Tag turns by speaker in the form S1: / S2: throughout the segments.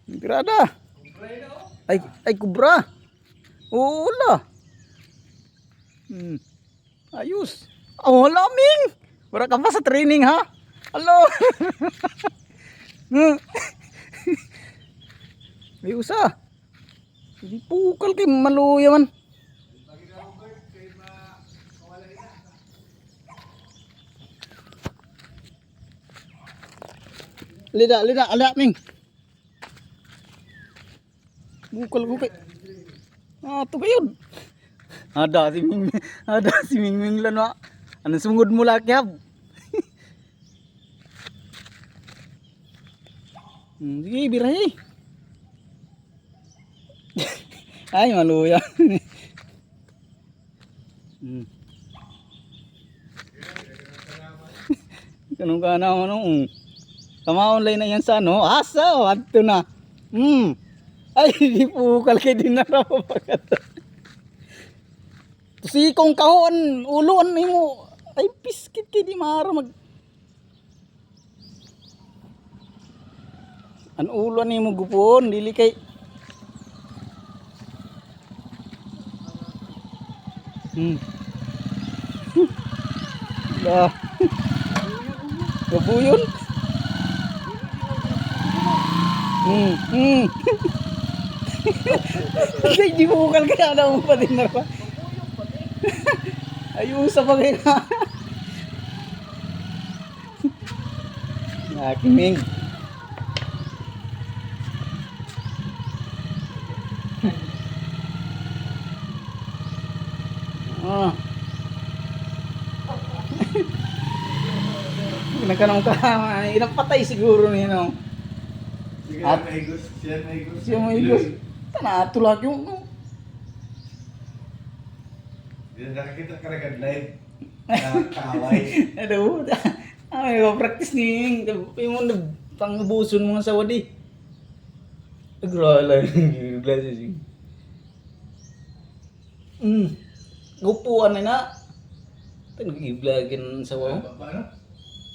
S1: Pirada. Ay kubra. Oo la. Ayos. Oh, laming. Wala ka pa sa training ha? Hello. May usa. Hindi pukal kay maluya man. Lida, ala ming. Bukal kay. Ah, to kayon. Ada si Ming lan wa. Ano sungod mo lakyab? Sige, birahe. Ay, maluya. Kanong kana ano? Kama online na yan sa ano? Asa, adto na. Ay, di pukal kay din na raw pagkat. Sikong kahon, ulon nimo. Ay, piskit kay di mara mag. An ulon nimo gupon, dili kay. Lah. Gabuyon. Kay di bukal kaya na mo pa din na pa. Ayun sa bagay na. Nakiming. Nagkanong ka, ilang patay siguro niya no. At siya maigos. Tanato lagi yung no.
S2: Hindi nakakita ka rin live na kaaway.
S1: Ano? Ay, practice ni yung pangbuson mo sa wadi. Agrala yung glasses. Gupuan na na. Nag-i-vlogin sa waw.
S2: Paano?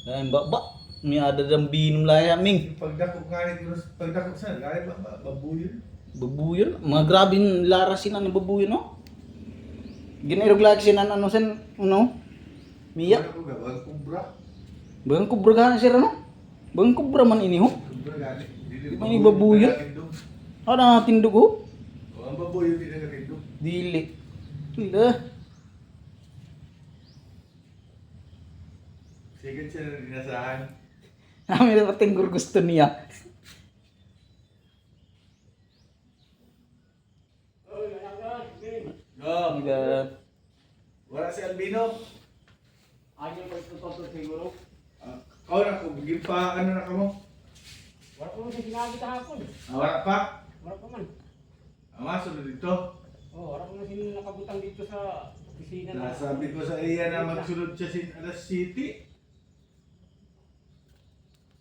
S1: Dahil baba. May adadang binom laya ming.
S2: Pagdakok nga rin, pagdakok saan? Gaya babuyon?
S1: Babuyon? Mga grabing larasin ang babuyon no? Ginirog lagi sinan ano sen ano? Miya.
S2: Ano ba? Bang kubra?
S1: Bang kubra ka sir ano? Bang kubra man ini ho?
S2: Kubra gani.
S1: Di ba ni babuyon? Ano tindog ho?
S2: O ang babuyon di na katindog.
S1: Dili. Dila.
S2: Sige siya na dinasahan.
S1: Amin na pating gusto niya.
S2: Go! Wala si Albino.
S3: Ano pa ito siguro?
S2: Kau na kung pa ano na ka mo?
S3: Wala pa man siya sinabi kahapon.
S2: Wala pa?
S3: Wala pa man.
S2: Sunod dito.
S3: Wala pa man siya nakabutang dito sa opisina na.
S2: Nasabi ko sa iya na magsunod siya alas City.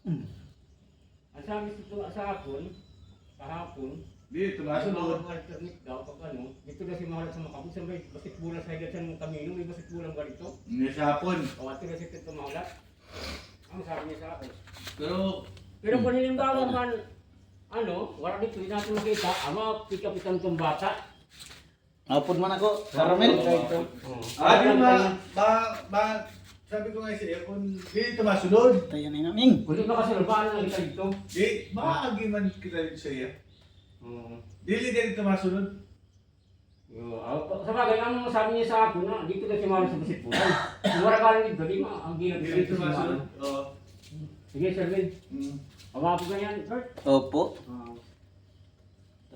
S3: Ang sabi sa hapon, kahapon,
S2: Di, tumasunod.
S3: mga internet daw pag ano, dito na si Mahalat sa Macabug, sa may basketbulan sa higat sa mga kamino, may basketbulan ba dito?
S2: Hindi sa hapon.
S3: Kawati na si Tito Mahalat. Ang sabi niya sa akin.
S2: Pero,
S3: Kung nilimbawa man, ano, wala dito, hindi natin makita, ama, pick-up itong bata.
S1: Apod man ako, Caramel.
S2: di ba, sabi ko nga siya, kung di tumasunod,
S1: Tayo na naming.
S3: Kung di ba kasi nabaan lang kita dito?
S2: di, maagi man kita rin sa iya. Dili din tumasunod.
S3: Sa bagay, ang sabi niya sa akin na dito kasi mahal sa basketbulan. Kung wala ka lang dito, di ang ginag
S2: Dili tumasunod. Oo.
S3: Sige, Sir Vin. Awa po ganyan, sir.
S1: Opo.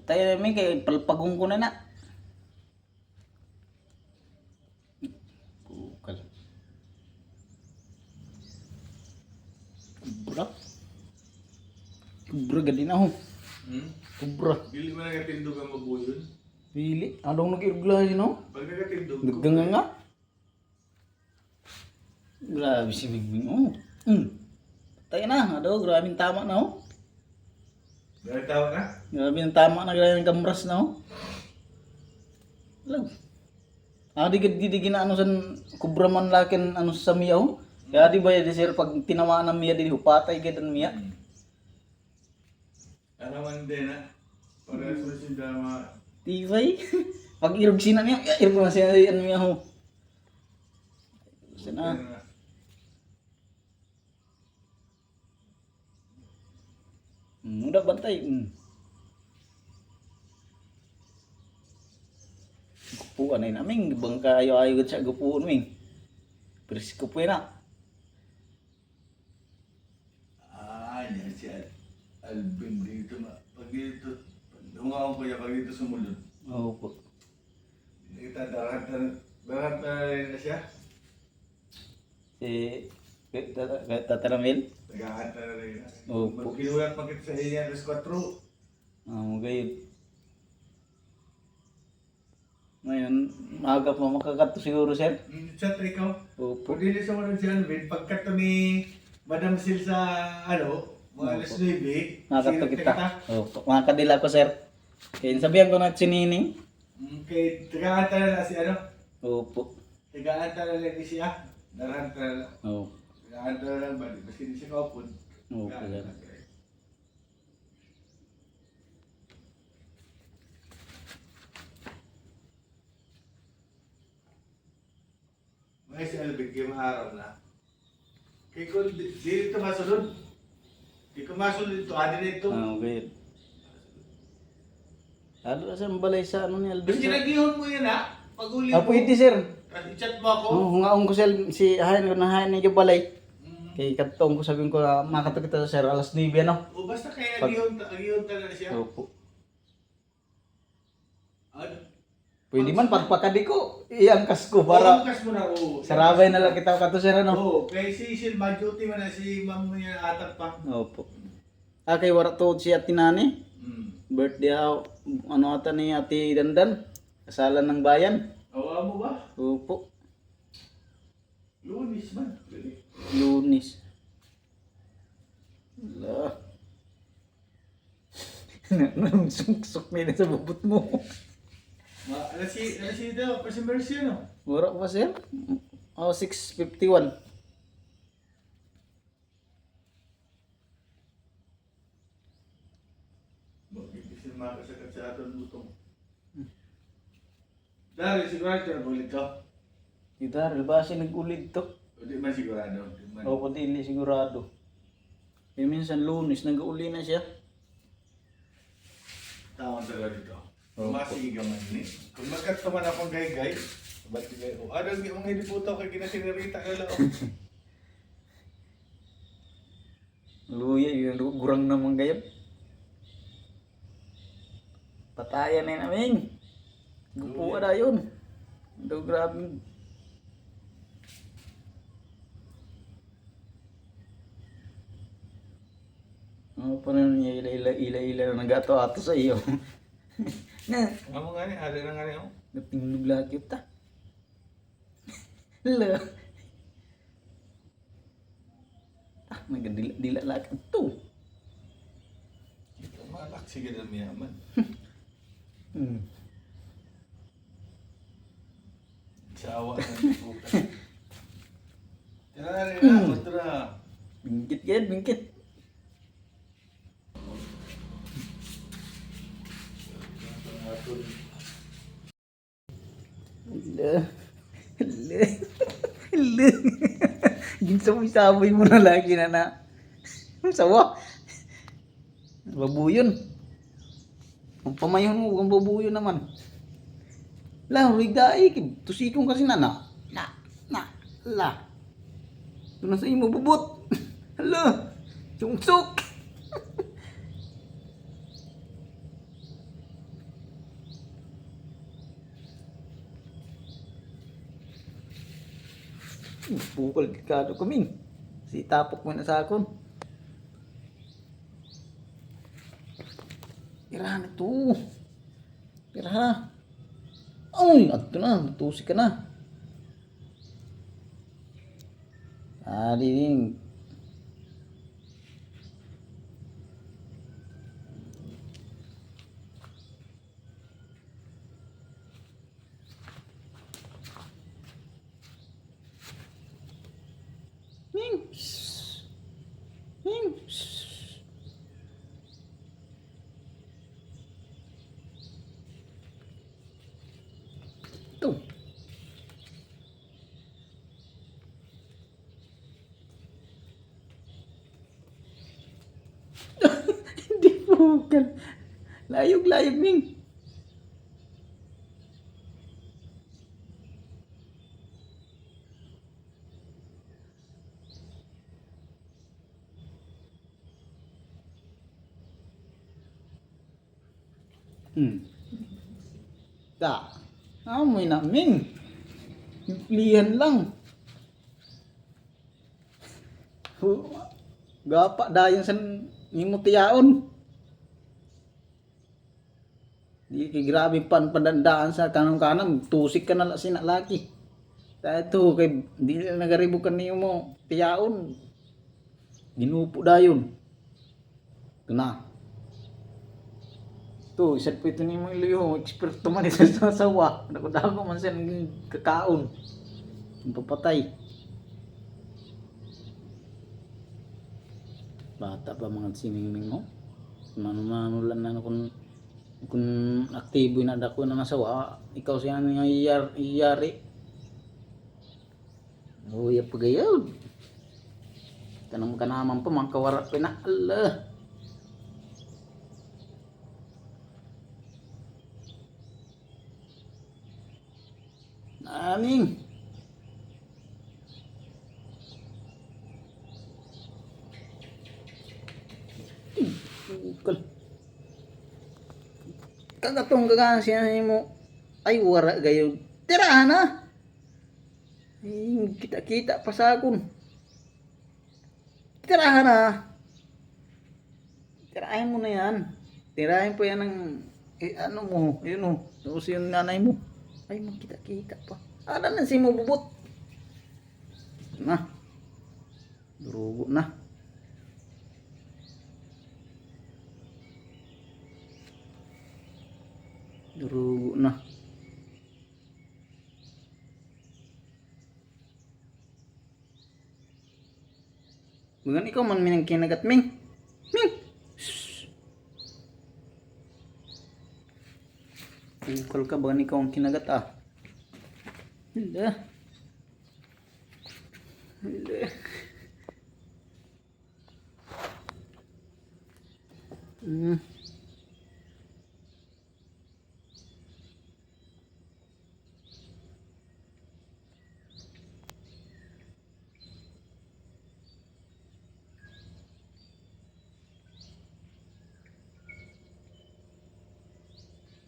S1: Tayo na naming kay palpagong ko na na. Bukal. Kubra. Kubra gali na ho. Kubra.
S2: Dili mo nagatindog ang mabuyon.
S1: Pili. Anong nag-irugla yun no?
S2: Pag nagatindog,
S1: Nagdanga nga. Grabe si Bigbing. Oh. Tayo na. Ado, grabing tama na oh.
S2: dahil tawag na?
S1: Grabing tama na grabing kamras na oh. Alam. Di ginaano san kubra man lakin ano sa miya oh. Kaya di ba yun sir pag tinamaan ng miya di hupatay gid ang miya.
S2: Ano naman din ha. Para sa sila mga...
S1: Tibay. Pag irog sina niya, irog na siya, ano niya ho. Sana. Udah bantay. Gupuan ay namin, bangka ayo-ayo sa gupuan ming. Bersih kupuin na.
S2: Yan si Alvin dito. Pag dito, lungaw ko yan, pag dito sumunod.
S1: Oo po.
S2: Kita darat na rin na siya.
S1: Si Tataramil.
S2: Nag-aanta na rin.
S1: Opo.
S2: Magkinulat magkita sa inyo, alas 4.
S1: Gayud. Ngayon, maaga pa makakato siguro, sir.
S2: Sa trikaw.
S1: Opo.
S2: Pag dili sa manod si Alvin, pagkat ni Madam Sil sa mga alas 9,
S1: Makakato kita. Opo. Makakadila ko, sir. Kaya sabihan ko na sinining.
S2: Kay tagaan na si
S1: Opo.
S2: tagaan na lang siya. Narahan na lang.
S1: Opo.
S2: Tagaan na lang balik. Kasi hindi siya kaupon.
S1: Opo, sir.
S2: May si Alvin, kayo maaraw na. Kaya kung dito masunod. Kaya kung masunod dito, adin na ito.
S1: Gayud. Ano na sir, balay sa ano ni Alvin,
S2: Basta
S1: sir?
S2: nagihon mo yan ha. Pag-uli mo.
S1: Pwede, sir.
S2: Kasi i-chat mo ako.
S1: Hungaon ko si Hayan ko na Hayan ni balay.
S2: Mm.
S1: Kay katong ko sabihin ko na makato kita sir alas 9 ano.
S2: O basta kaya
S1: Pag-
S2: agihon talaga siya.
S1: Opo.
S2: Ano?
S1: Pwede man pagpakadi ko, iangkas ko para
S2: Bukas mo na, oo.
S1: sarabay na lang kita kato sir ano.
S2: Oo, kay si Silva duty man na si ma'am niya atat pa.
S1: Opo. Kay wara to si Ate Nani.
S2: Mm.
S1: Birthday ano ata ni Ate Dandan. Kasalan ng bayan.
S2: Awa mo ba?
S1: Opo.
S2: Lunis man.
S1: Lunis. Ala. Suksok na sa bubot mo.
S2: Alas si daw, kasi mercy no?
S1: Wala pa sir? 6:51.
S2: Bakit kasi makasakat sa aton butong. Dahil sigurado na bulit ka.
S1: Kita, ba siya nag-ulit to?
S2: O di man sigurado. Di man.
S1: Opo, dili sigurado. Eh, minsan Lunes, nag-uli na siya.
S2: Tawang talaga dito.
S1: Opo.
S2: Masiga man ni. Kung magkataman akong gay-gay, ba't gay? O ano yung mga iniputo kay kinasinirita ka lang.
S1: Luya, yung gurang naman gayon. Patayan na namin. Gupuan na yun. Daw grabe. Ano pa na niya ila na nagato-ato sa iyo. Na,
S2: Amo nga ni, ada na nga ni ako.
S1: natingnog lagi ta. Hala. Nagadila lagi ito.
S2: Ito malak, sige na mayaman. Sa awa na iniputo. Tira na rin na, kontra.
S1: Bingkit yan, bingkit. Hala. Hala. Hala. Yung saboy mo na lagi na. Ang sawa. Babuyon. Ang pamayon mo, ang babuyon naman. Lah, ruig daig. Tusikong kasi na. La. Ito na sa imo bubot. Hala. Sungsok. Bukal kado kaming. Si tapok mo na sa akon. Pirahan ito. Pirahan. Ay, ato na. Tusi ka na. Din. Layog-layog Ming. Da. Amoy na Ming. Lihan lang. Gapa dayon sa imong tiyaon. Di kay grabe padandaan sa kanang-kanang tusik ka na lang sinalaki. Sa ito kay di na nagaribog ka niyo mo tiyaon. Ginupo dayon. Kana. To, isat po ito ni mo iliyo, eksperto man isa sa sawa. Dako man siya ng kakaon. Ang papatay. Bata pa mga siningning mo. Mano lang na kung aktibo na dako na nasawa, ikaw siya nga iyari. Uy, pagayod. Kanang kanaman pa mga kawarat pa na. Allah. Naming. Ukal. Kagatong gagaan siya mo. Ay wara gayon. Tirahan na. Ay, kita-kita pa sa akon. Tirahan na. Tirahin mo na yan. Tirahin po yan ng ano mo. Yun o. Tapos yung nanay mo. Ay magkita-kita pa. Ala na si mo bubot. Na. Durugo na. Durugo na. Bukan ikaw man minang kinagat Ming. Ming. Ukal ka ba ikaw ang kinagat ah? Hala. Hala.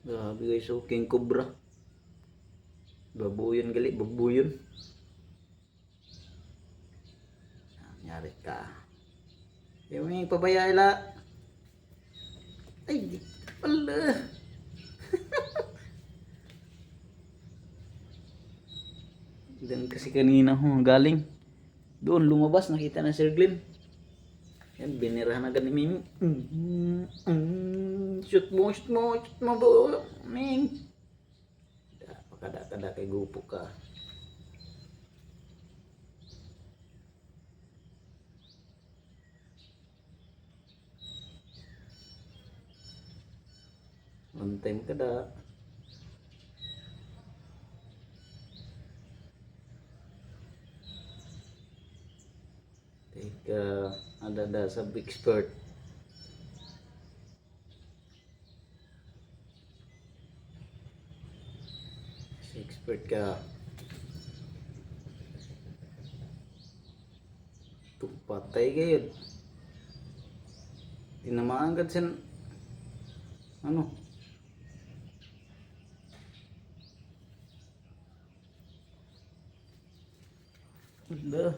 S1: Grabe guys, so king cobra. Babuyon gali, babuyon. Nyari ka. Yung may pabaya ila. Ay, di pala. Dan kasi kanina galing. Doon lumabas, nakita na Sir Glenn. Yan, binirahan agad ni Ming. Shoot mo bo, Ming. Kada kay gupo ka. On time ka da. Teka, ada sa expert. Expert ka. Patay kayo. Tinamaan ka sa ano? Wala.